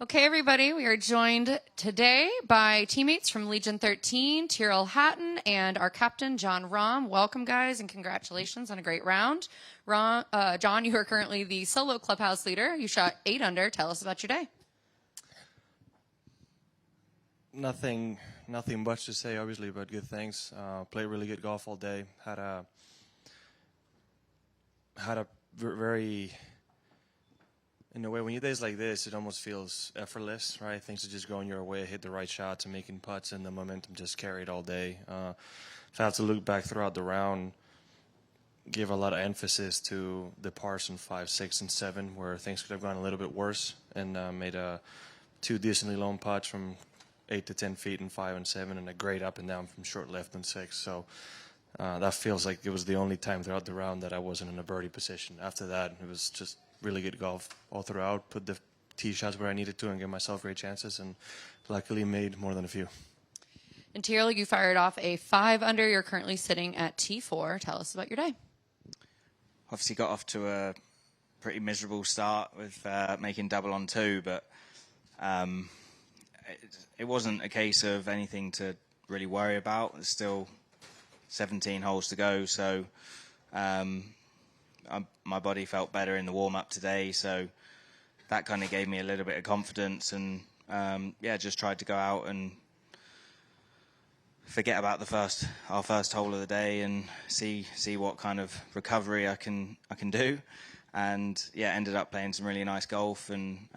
Okay, everybody, we are joined today by teammates from Legion 13, Tyrrell Hatton, and our captain, Jon Rahm. Welcome, guys, and congratulations on a great round. Jon, you are currently the solo clubhouse leader. You shot 8 under. Tell us about your day. Nothing much to say, obviously, but good things. Played really good golf all day. Had a very, in a way, when you days like this, it almost feels effortless, right? Things are just going your way, hit the right shots and making putts, and the momentum just carried all day. If I have to look back throughout the round, gave a lot of emphasis to the pars in 5, 6, and 7, where things could have gone a little bit worse, and made 2 decently long putts from 8 to 10 feet in 5 and 7, and a great up and down from short left and 6. So that feels like it was the only time throughout the round that I wasn't in a birdie position. After that, it was just really good golf all throughout. Put the tee shots where I needed to and give myself great chances, and luckily made more than a few. And Tyrrell, you fired off a 5 under. You're currently sitting at T4. Tell us about your day. Obviously got off to a pretty miserable start with making double on 2, but it wasn't a case of anything to really worry about. There's still 17 holes to go, so my body felt better in the warm-up today, so that kind of gave me a little bit of confidence, and yeah, just tried to go out and forget about our first hole of the day and see what kind of recovery I can do, and yeah, ended up playing some really nice golf, and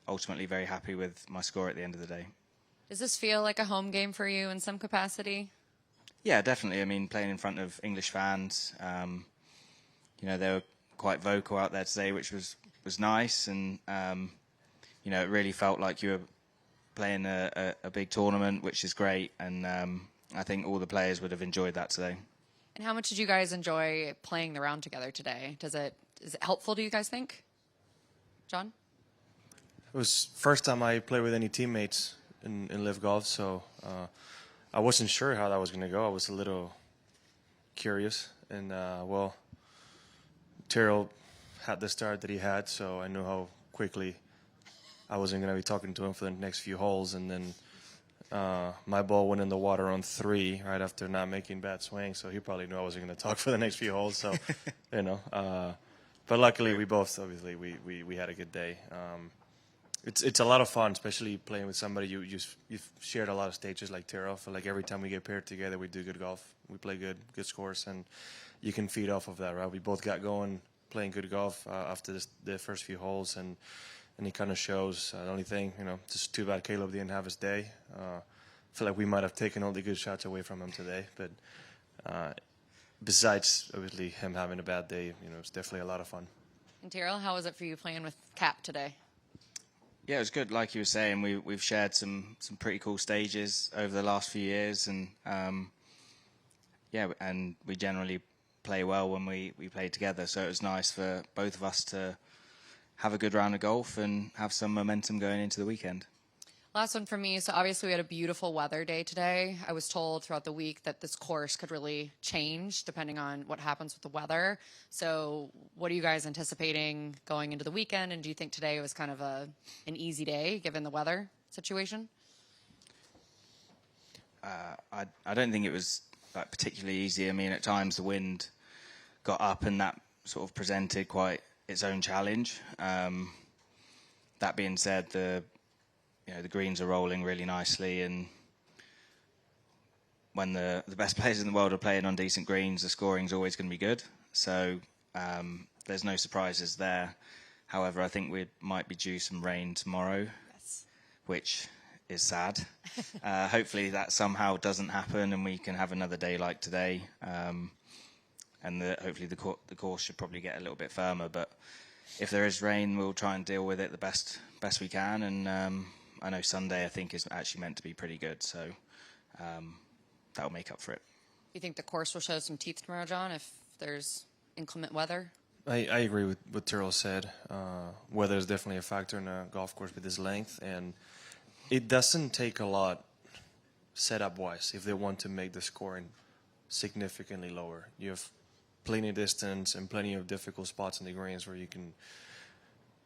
ultimately very happy with my score at the end of the day. Does this feel like a home game for you in some capacity? Yeah, definitely. I mean, playing in front of English fans, you know, they were quite vocal out there today, which was nice, and you know, it really felt like you were playing a big tournament, which is great, and I think all the players would have enjoyed that today. And how much did you guys enjoy playing the round together today? Is it helpful, do you guys think? Jon? It was first time I played with any teammates in LIV Golf, so I wasn't sure how that was going to go. I was a little curious, and well, Tyrrell had the start that he had, so I knew how quickly I wasn't going to be talking to him for the next few holes, and then my ball went in the water on 3 right after not making bad swings, so he probably knew I wasn't going to talk for the next few holes, so, you know. But luckily, we both, obviously, we had a good day. It's a lot of fun, especially playing with somebody you've shared a lot of stages like Tyrrell. For like every time we get paired together, we do good golf. We play good scores, and you can feed off of that, right? We both got going playing good golf after the first few holes, and it kind of shows. The only thing, you know, just too bad Caleb didn't have his day. I feel like we might have taken all the good shots away from him today, but besides obviously him having a bad day, you know, it's definitely a lot of fun. And Tyrrell, how was it for you playing with Cap today? Yeah, it was good. Like you were saying, we've shared some pretty cool stages over the last few years, and yeah, and we generally play well when we play together. So it was nice for both of us to have a good round of golf and have some momentum going into the weekend. Last one for me. So obviously we had a beautiful weather day today. I was told throughout the week that this course could really change depending on what happens with the weather. So what are you guys anticipating going into the weekend? And do you think today was kind of an easy day given the weather situation? I don't think it was like particularly easy. I mean, at times the wind got up and that sort of presented quite its own challenge. That being said, the greens are rolling really nicely, and when the best players in the world are playing on decent greens, the scoring's always going to be good. So there's no surprises there. However, I think we might be due some rain tomorrow, yes, which is sad. Hopefully that somehow doesn't happen and we can have another day like today. And hopefully the course should probably get a little bit firmer. But if there is rain, we'll try and deal with it the best we can. And I know Sunday, I think, is actually meant to be pretty good, so that'll make up for it. You think the course will show some teeth tomorrow, Jon, if there's inclement weather? I agree with what Tyrrell said. Weather is definitely a factor in a golf course with this length, and it doesn't take a lot setup-wise if they want to make the scoring significantly lower. You have plenty of distance and plenty of difficult spots in the greens where you can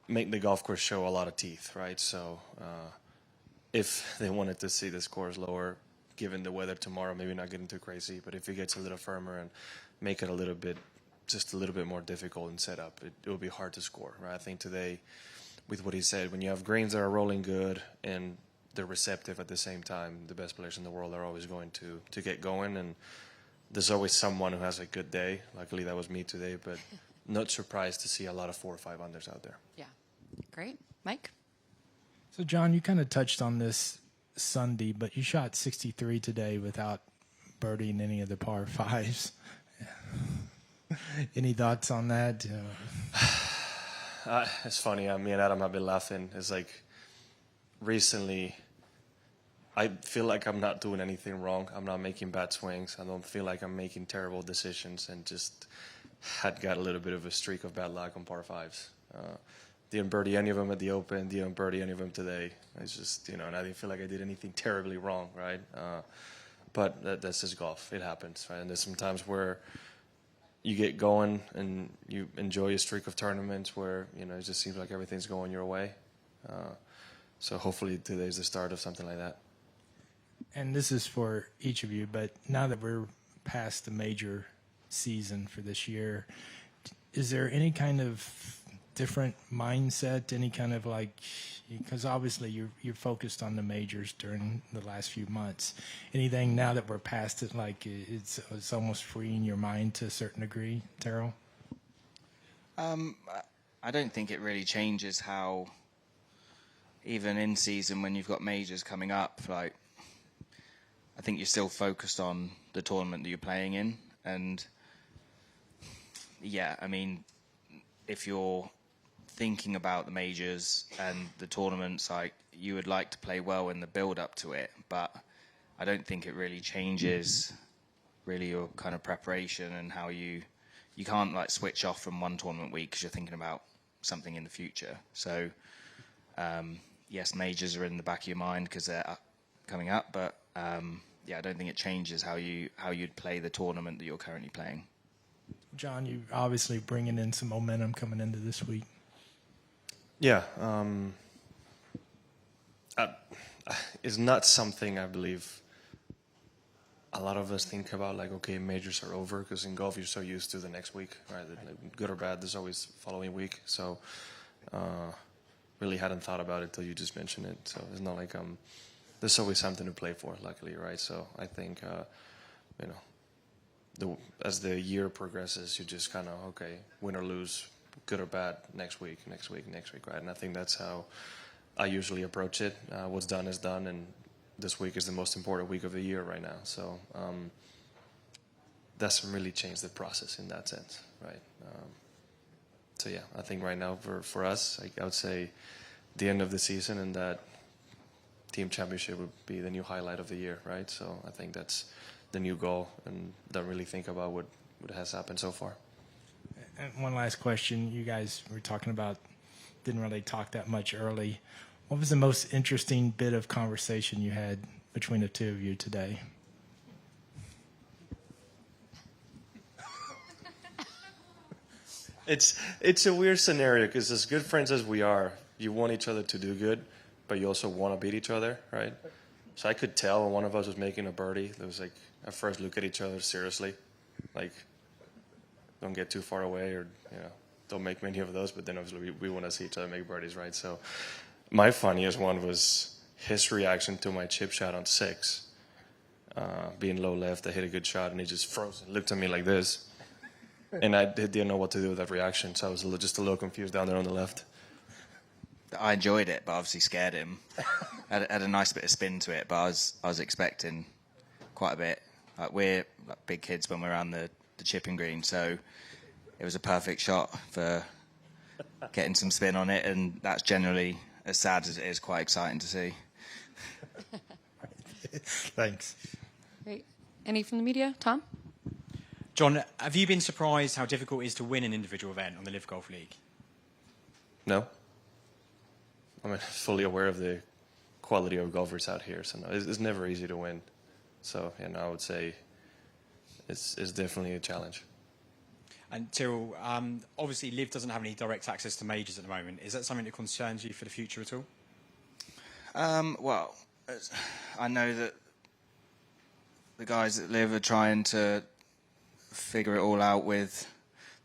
make the golf course show a lot of teeth, right? So if they wanted to see the scores lower, given the weather tomorrow, maybe not getting too crazy, but if it gets a little firmer and make it just a little bit more difficult in setup, it will be hard to score, right? I think today, with what he said, when you have greens that are rolling good and they're receptive at the same time, the best players in the world are always going to get going, and there's always someone who has a good day. Luckily, that was me today, but not surprised to see a lot of 4 or 5 unders out there. Yeah. Great. Mike? So, Jon, you kind of touched on this Sunday, but you shot 63 today without birdieing any of the par 5s. Any thoughts on that? It's funny. Me and Adam have been laughing. It's like recently, I feel like I'm not doing anything wrong. I'm not making bad swings. I don't feel like I'm making terrible decisions, and just had got a little bit of a streak of bad luck on par 5s. Didn't birdie any of them at the Open. Didn't birdie any of them today. It's just, and I didn't feel like I did anything terribly wrong, right? But that's just golf. It happens, right? And there's some times where you get going and you enjoy a streak of tournaments where, it just seems like everything's going your way. So hopefully today's the start of something like that. And this is for each of you, but now that we're past the major season for this year, is there any kind of different mindset, any kind of because obviously you're focused on the majors during the last few months. Anything now that we're past it, it's almost freeing your mind to a certain degree, Tyrrell? I don't think it really changes how, even in season when you've got majors coming up, I think you're still focused on the tournament that you're playing in. And yeah, I mean, if you're thinking about the majors and the tournaments, you would like to play well in the build up to it, but I don't think it really changes really your kind of preparation and how you can't switch off from one tournament week because you're thinking about something in the future. So yes, majors are in the back of your mind because they're coming up, but yeah, I don't think it changes how you'd play the tournament that you're currently playing. Jon, you obviously bringing in some momentum coming into this week. Yeah, it's not something I believe a lot of us think about, okay, majors are over, because in golf you're so used to the next week, right? Good or bad, there's always following week. So really hadn't thought about it until you just mentioned it. So it's not like there's always something to play for, luckily, right? So I think, as the year progresses, you just kind of, okay, win or lose, good or bad, next week, right? And I think that's how I usually approach it. What's done is done, and this week is the most important week of the year right now. So doesn't really change the process in that sense, right? So yeah, I think right now for us, I would say the end of the season and that team championship would be the new highlight of the year, right? So I think that's the new goal, and don't really think about what has happened so far. And one last question. You guys were talking about, didn't really talk that much early. What was the most interesting bit of conversation you had between the two of you today? It's a weird scenario, because as good friends as we are, you want each other to do good, but you also want to beat each other, right? So I could tell when one of us was making a birdie, there was a first look at each other seriously, don't get too far away, or don't make many of those. But then obviously we want to see each other make birdies, right? So my funniest one was his reaction to my chip shot on 6, being low left. I hit a good shot, and he just froze and looked at me like this, and I didn't know what to do with that reaction. So I was just a little confused down there on the left. I enjoyed it, but obviously scared him. had a nice bit of spin to it, but I was expecting quite a bit. We're big kids when we're around the chipping green, so it was a perfect shot for getting some spin on it, and that's generally, as sad as it is, quite exciting to see. Thanks. Great. Any from the media? Tom? Jon, have you been surprised how difficult it is to win an individual event on the LIV Golf League? No. I'm fully aware of the quality of golfers out here, so no, it's never easy to win. So I would say it's definitely a challenge. And Tyrrell, obviously LIV doesn't have any direct access to majors at the moment. Is that something that concerns you for the future at all? Well, I know that the guys at LIV are trying to figure it all out with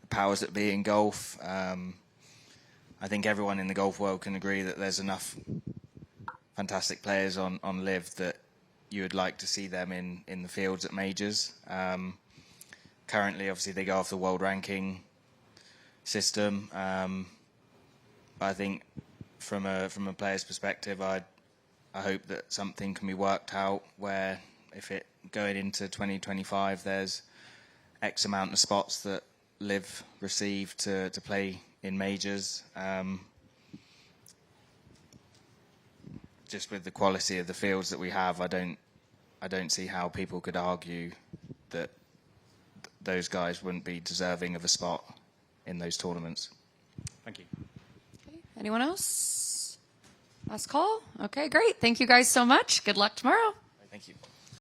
the powers that be in golf. I think everyone in the golf world can agree that there's enough fantastic players on LIV that you would like to see them in the fields at majors. Currently, obviously, they go off the world ranking system. But I think from a player's perspective, I hope that something can be worked out where if it going into 2025, there's X amount of spots that LIV receive to play in majors. Just with the quality of the fields that we have, I don't see how people could argue that those guys wouldn't be deserving of a spot in those tournaments. Thank you. Okay. Anyone else? Last call? Okay, great. Thank you guys so much. Good luck tomorrow. Thank you.